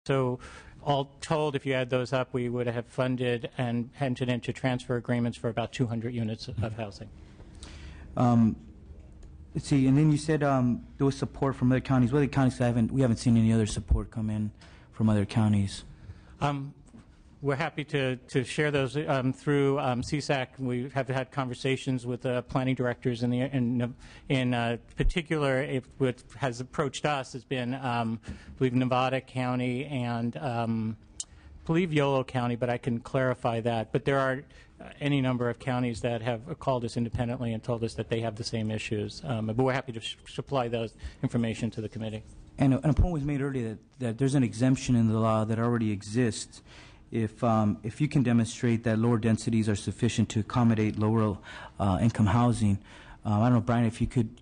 So all told, if you add those up, we would have funded and entered into transfer agreements for about 200 units of housing. Let's see, and then you said there was support from other counties. What other counties? We haven't seen any other support come in from other counties. We're happy to share those through CSAC. We have had conversations with planning directors in particular. What has approached us has been, I believe, Nevada County and I believe Yolo County, but I can clarify that. But there are any number of counties that have called us independently and told us that they have the same issues. But we're happy to supply those information to the committee. And a point was made earlier that there's an exemption in the law that already exists. If you can demonstrate that lower densities are sufficient to accommodate lower income housing, I don't know, Brian, if you could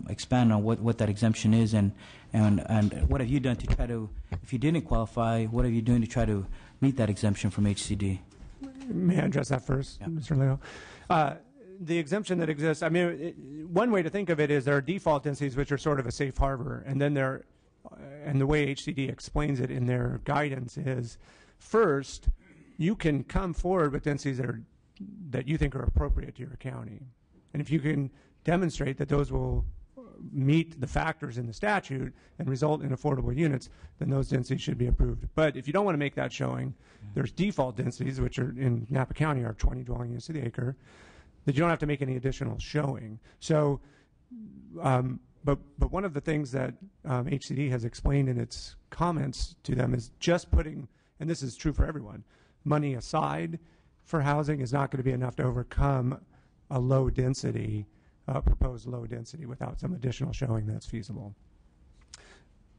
expand on what that exemption is, and what have you done to try to, if you didn't qualify, what are you doing to try to meet that exemption from HCD? May I address that first, yeah. Mr. Leo? The exemption that exists, I mean, one way to think of it is there are default densities which are sort of a safe harbor, and then and the way HCD explains it in their guidance is, first, you can come forward with densities that you think are appropriate to your county. And if you can demonstrate that those will meet the factors in the statute and result in affordable units, then those densities should be approved. But if you don't want to make that showing, there's default densities, which are in Napa County are 20 dwelling units to the acre, that you don't have to make any additional showing. So, but one of the things that HCD has explained in its comments to them is just putting, and this is true for everyone, money aside for housing is not going to be enough to overcome a low density, proposed low density without some additional showing that's feasible.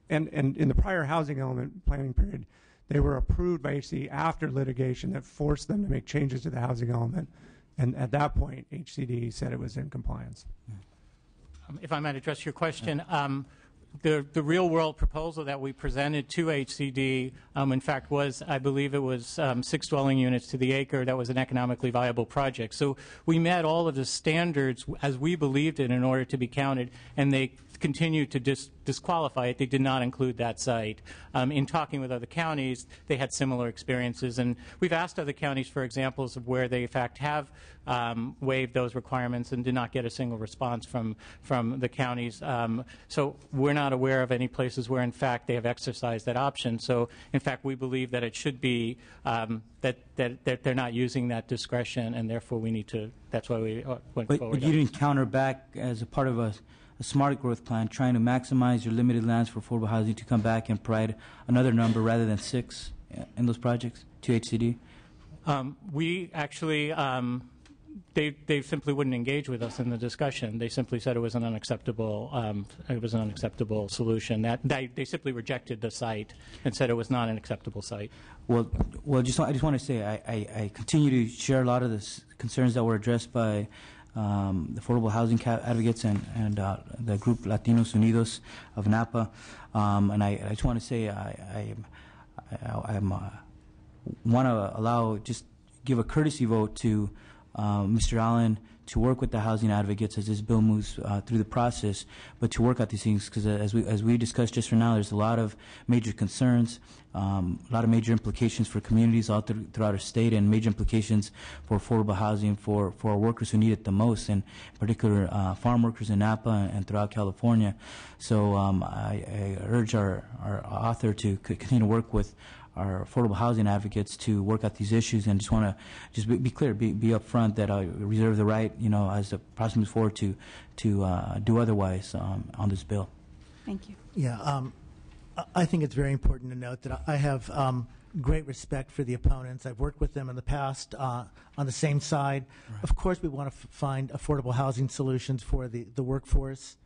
And in the prior housing element planning period, they were approved by HCD after litigation that forced them to make changes to the housing element. And at that point, HCD said it was in compliance. If I might address your question, the real-world proposal that we presented to HCD, in fact, was, I believe it was 6 dwelling units to the acre. That was an economically viable project. So we met all of the standards as we believed it in order to be counted, and they continued to disqualify it. They did not include that site. In talking with other counties, they had similar experiences, and we've asked other counties for examples of where they, in fact, have waived those requirements and did not get a single response from the counties. So we're not aware of any places where, in fact, they have exercised that option. So, in fact, we believe that it should be that they're not using that discretion, and therefore we need to. That's why we went forward. But you didn't counter back as a part of a smart growth plan, trying to maximize your limited lands for affordable housing to come back and provide another number rather than 6 in those projects to HCD? We actually. They simply wouldn't engage with us in the discussion. They simply said it was an unacceptable solution. They simply rejected the site and said it was not an acceptable site. Well, I just want to say I continue to share a lot of the concerns that were addressed by the affordable housing advocates and the group Latinos Unidos of Napa, and I just want to say I want to give a courtesy vote to Mr. Allen to work with the housing advocates as this bill moves through the process, but to work out these things, because as we discussed just for now, there's a lot of major concerns, a lot of major implications for communities all throughout our state, and major implications for affordable housing for our workers who need it the most, and in particular farm workers in Napa and throughout California. So I urge our author to continue to work with our affordable housing advocates to work out these issues, and just want to be clear, be upfront that I reserve the right, as the process moves forward to do otherwise on this bill. Thank you. Yeah, I think it's very important to note that I have great respect for the opponents. I've worked with them in the past on the same side. Right. Of course, we want to find affordable housing solutions for the workforce.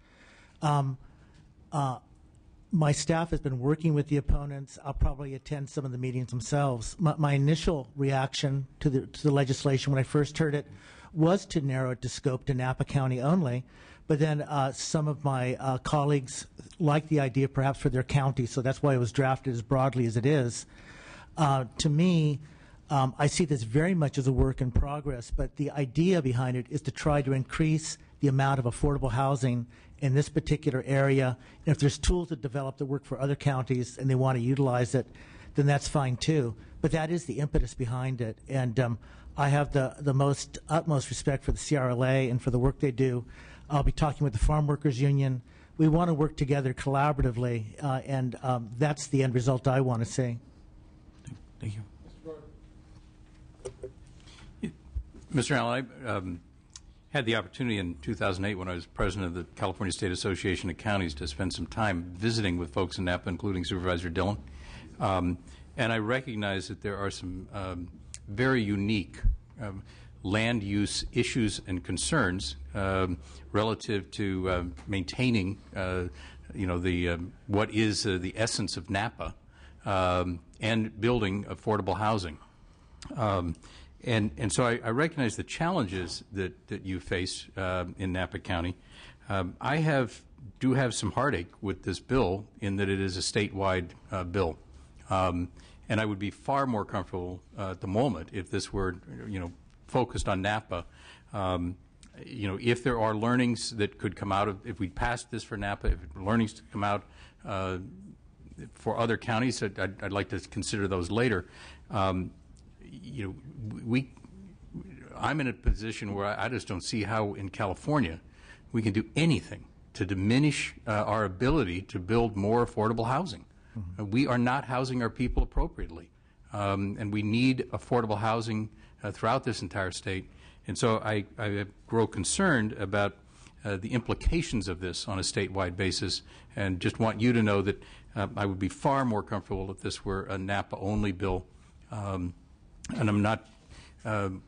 My staff has been working with the opponents. I'll probably attend some of the meetings themselves. My initial reaction to the legislation when I first heard it was to narrow it to scope to Napa County only, but then some of my colleagues liked the idea perhaps for their county, so that's why it was drafted as broadly as it is. To me, I see this very much as a work in progress, but the idea behind it is to try to increase the amount of affordable housing in this particular area. And if there's tools that develop that work for other counties and they want to utilize it, then that's fine too. But that is the impetus behind it. And I have the utmost respect for the CRLA and for the work they do. I'll be talking with the Farm Workers Union. We want to work together collaboratively, and that's the end result I want to see. Thank you. Mr. Allen, I had the opportunity in 2008 when I was president of the California State Association of Counties to spend some time visiting with folks in Napa, including Supervisor Dillon. And I recognize that there are some very unique land use issues and concerns relative to maintaining, what is the essence of Napa and building affordable housing. And so I recognize the challenges that you face in Napa County. I do have some heartache with this bill in that it is a statewide bill. And I would be far more comfortable at the moment if this were, focused on Napa. If there are learnings that could come out of, if we passed this for Napa, if learnings to come out for other counties, I'd like to consider those later. I'm in a position where I just don't see how in California we can do anything to diminish our ability to build more affordable housing. Mm-hmm. We are not housing our people appropriately, and we need affordable housing throughout this entire state. And so I grow concerned about the implications of this on a statewide basis, and just want you to know that I would be far more comfortable if this were a Napa-only bill. And I'm not, and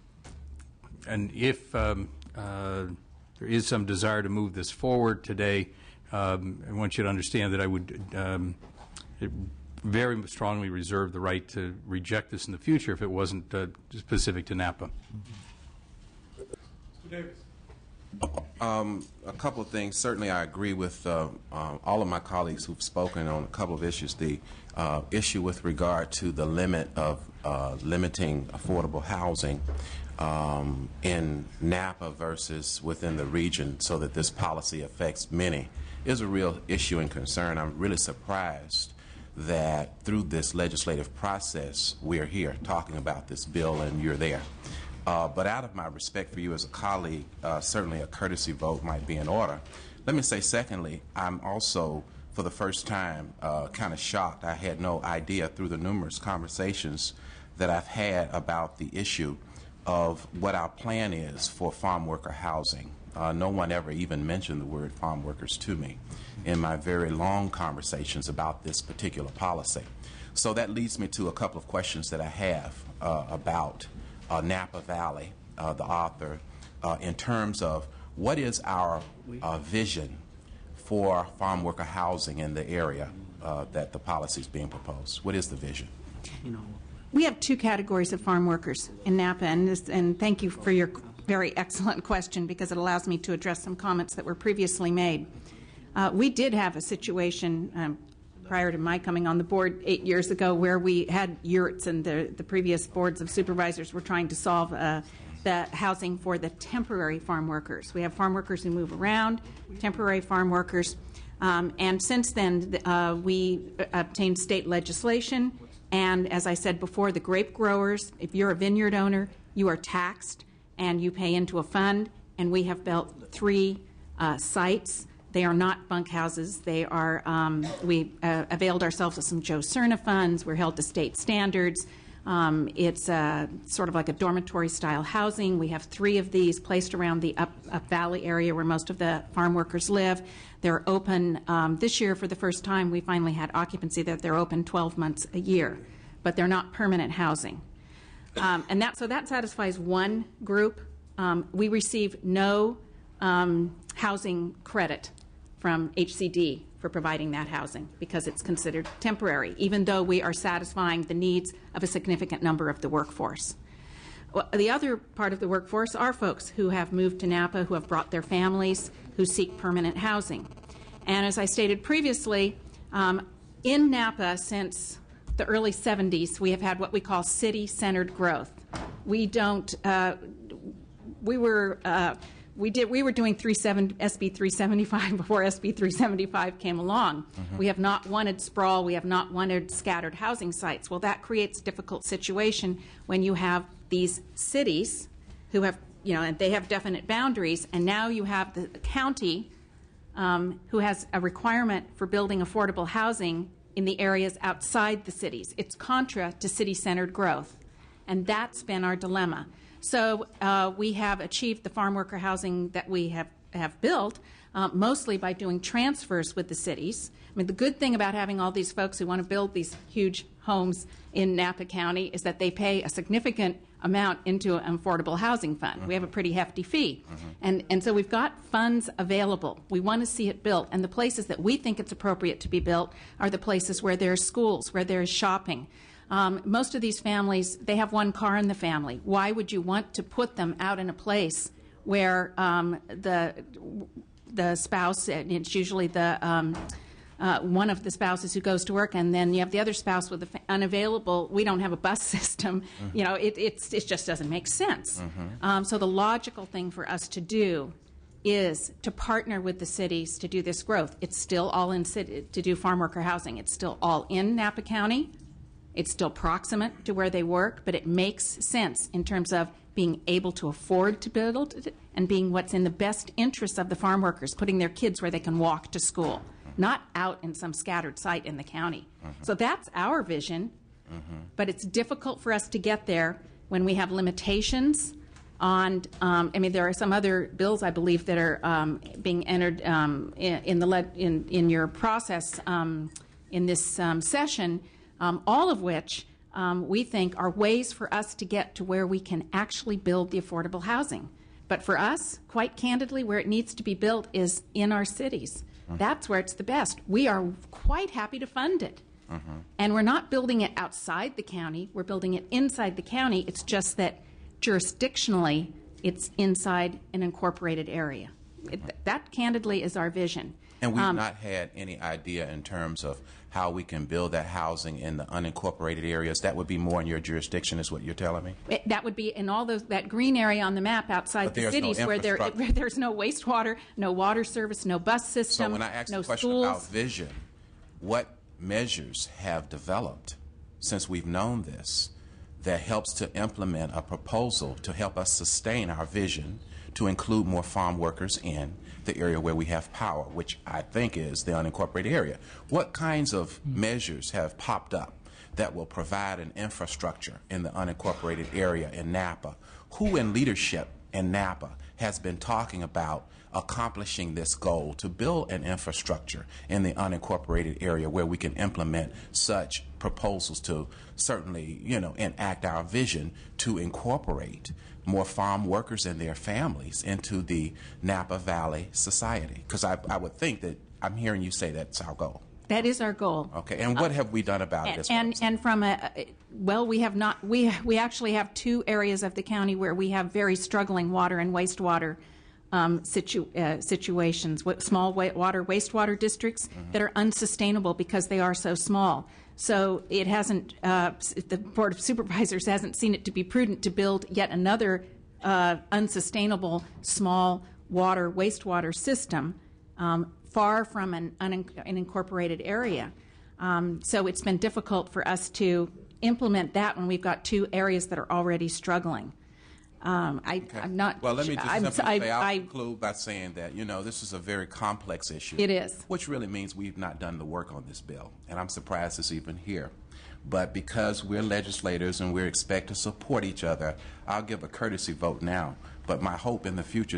if there is some desire to move this forward today, I want you to understand that I would very strongly reserve the right to reject this in the future if it wasn't specific to Napa. Mr. Davis. A couple of things. Certainly I agree with all of my colleagues who've spoken on a couple of issues. The issue with regard to the limit of limiting affordable housing in Napa versus within the region so that this policy affects many is a real issue and concern. I'm really surprised that through this legislative process we're here talking about this bill and you're there. But out of my respect for you as a colleague, certainly a courtesy vote might be in order. Let me say, secondly, I'm also, for the first time, kind of shocked. I had no idea through the numerous conversations that I've had about the issue of what our plan is for farm worker housing. No one ever even mentioned the word farm workers to me in my very long conversations about this particular policy. So that leads me to a couple of questions that I have about Napa Valley, the author, in terms of what is our vision for farm worker housing in the area that the policy is being proposed. What is the vision? We have two categories of farm workers in Napa, and thank you for your very excellent question because it allows me to address some comments that were previously made. We did have a situation prior to my coming on the board 8 years ago where we had yurts, and the previous boards of supervisors were trying to solve the housing for the temporary farm workers. We have farm workers who move around, temporary farm workers, and since then we obtained state legislation, and as I said before, the grape growers, if you're a vineyard owner, you are taxed and you pay into a fund, and we have built 3 sites. They are not bunkhouses. They are, we availed ourselves of some Joe Cerna funds. We're held to state standards. It's sort of like a dormitory-style housing. We have 3 of these placed around the Up Valley area where most of the farm workers live. They're open this year for the first time. We finally had occupancy that they're open 12 months a year, but they're not permanent housing. And so that satisfies one group. We receive no housing credit from HCD for providing that housing because it's considered temporary, even though we are satisfying the needs of a significant number of the workforce. Well, the other part of the workforce are folks who have moved to Napa, who have brought their families, who seek permanent housing. And as I stated previously, in Napa since the early 70s, we have had what we call city-centered growth. We don't, we were We were doing SB 375 before SB 375 came along. We have not wanted sprawl. We have not wanted scattered housing sites. Well, that creates a difficult situation when you have these cities who have, and they have definite boundaries, and now you have the county who has a requirement for building affordable housing in the areas outside the cities. It's contra to city-centered growth, and that's been our dilemma. So we have achieved the farm worker housing that we have built mostly by doing transfers with the cities. I mean, the good thing about having all these folks who want to build these huge homes in Napa County is that they pay a significant amount into an affordable housing fund. We have a pretty hefty fee. And so we've got funds available. We want to see it built. And the places that we think it's appropriate to be built are the places where there's schools, where there's shopping. Most of these families, they have one car in the family. Why would you want to put them out in a place where the spouse, and it's usually the one of the spouses who goes to work, and then you have the other spouse with unavailable. We don't have a bus system. It just doesn't make sense. So the logical thing for us to do is to partner with the cities to do this growth. It's still all in city to do farm worker housing. It's still all in Napa County. It's still proximate to where they work, but it makes sense in terms of being able to afford to build it and being what's in the best interest of the farm workers, putting their kids where they can walk to school, not out in some scattered site in the county. So that's our vision, but it's difficult for us to get there when we have limitations on, there are some other bills, I believe, that are being entered in your process in this session, all of which we think are ways for us to get to where we can actually build the affordable housing. But for us, quite candidly, where it needs to be built is in our cities. That's where it's the best. We are quite happy to fund it. And we're not building it outside the county. We're building it inside the county. It's just that jurisdictionally, it's inside an incorporated area. That, candidly, is our vision. And we've not had any idea in terms of how we can build that housing in the unincorporated areas. That would be more in your jurisdiction, is what you're telling me? That would be in all that green area on the map outside the cities where there's no wastewater, no water service, no bus system, so when I ask no the question schools. about vision, what measures have developed since we've known this that helps to implement a proposal to help us sustain our vision to include more farm workers in the area where we have power, which I think is the unincorporated area? What kinds of measures have popped up that will provide an infrastructure in the unincorporated area in Napa? Who in leadership in Napa has been talking about accomplishing this goal to build an infrastructure in the unincorporated area where we can implement such proposals to certainly, enact our vision to incorporate more farm workers and their families into the Napa Valley society? Because I would think that I'm hearing you say that's our goal. That is our goal. Okay, and what have we done about this? And from we have not. We actually have two areas of the county where we have very struggling water and wastewater situations. Small wastewater districts that are unsustainable because they are so small. So it hasn't. The Board of Supervisors hasn't seen it to be prudent to build yet another unsustainable small wastewater system far from an unincorporated area. So it's been difficult for us to implement that when we've got two areas that are already struggling. I'm not. Well, let me just simply say, I'll conclude by saying that, this is a very complex issue. It is. Which really means we've not done the work on this bill. And I'm surprised it's even here. But because we're legislators and we expect to support each other, I'll give a courtesy vote now. But my hope in the future is